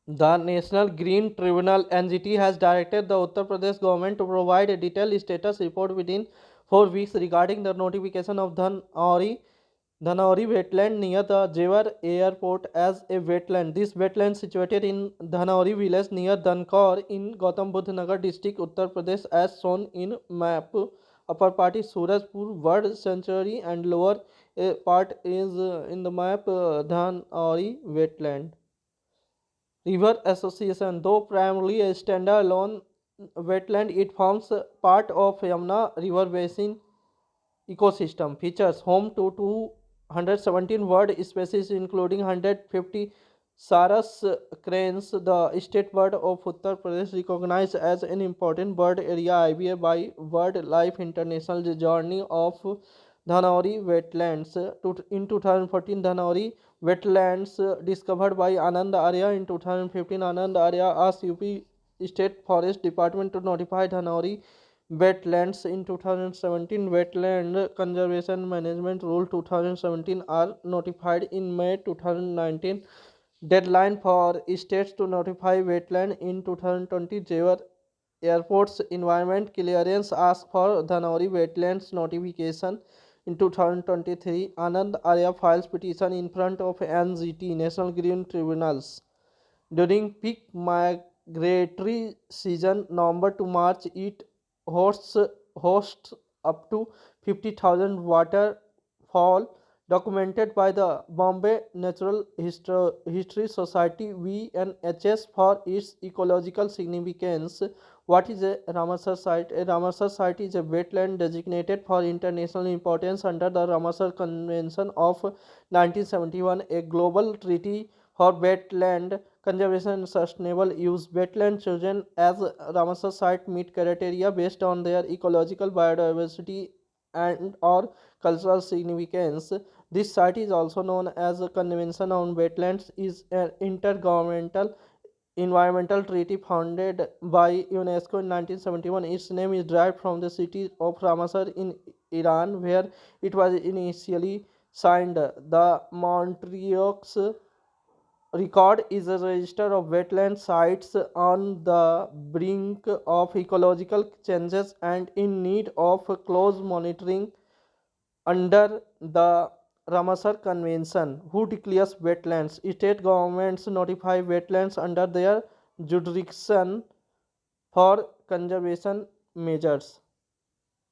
The National Green Tribunal (NGT) has directed the Uttar Pradesh government to provide a detailed status report within 4 weeks regarding the notification of Dhanauri wetland near the Jewar airport as a wetland. This wetland situated in Dhanauri village near Dhankor in Gautam Budh Nagar district, Uttar Pradesh, as shown in map. Upper part is Surajpur Bird Sanctuary and lower part is in the map Dhanauri wetland. River Association, though primarily a standalone wetland, it forms part of Yamuna River Basin ecosystem. Features home to 217 bird species, including 150 Saras cranes. The state bird of Uttar Pradesh, recognized as an important bird area IBA by Wildlife International. The journey of Dhanauri wetlands. In 2014, Dhanauri wetlands discovered by Anand Arya. In 2015, Anand Arya asked UP State Forest Department to notify Dhanauri wetlands. In 2017, Wetland Conservation Management Rule 2017 are notified in May 2019. Deadline for states to notify wetland in 2020. Jewar Airport's Environment Clearance asked for Dhanauri wetlands notification in 2023. Anand Arya files petition in front of NGT National Green Tribunals. During peak migratory season, November to March, it hosts hosts up to 50,000 waterfall, documented by the Bombay Natural History Society (BNHS) for its ecological significance. What is a Ramsar site? A Ramsar site is a wetland designated for international importance under the Ramsar Convention of 1971, a global treaty for wetland conservation and sustainable use. Wetland chosen as Ramsar site meet criteria based on their ecological biodiversity and or cultural significance. This site is also known as a Convention on Wetlands, is an intergovernmental environmental treaty founded by UNESCO in 1971. Its name is derived from the city of Ramsar in Iran, where it was initially signed. The Montreux record is a register of wetland sites on the brink of ecological changes and in need of close monitoring under the Ramsar Convention. Who declares wetlands? State governments notify wetlands under their jurisdiction for conservation measures.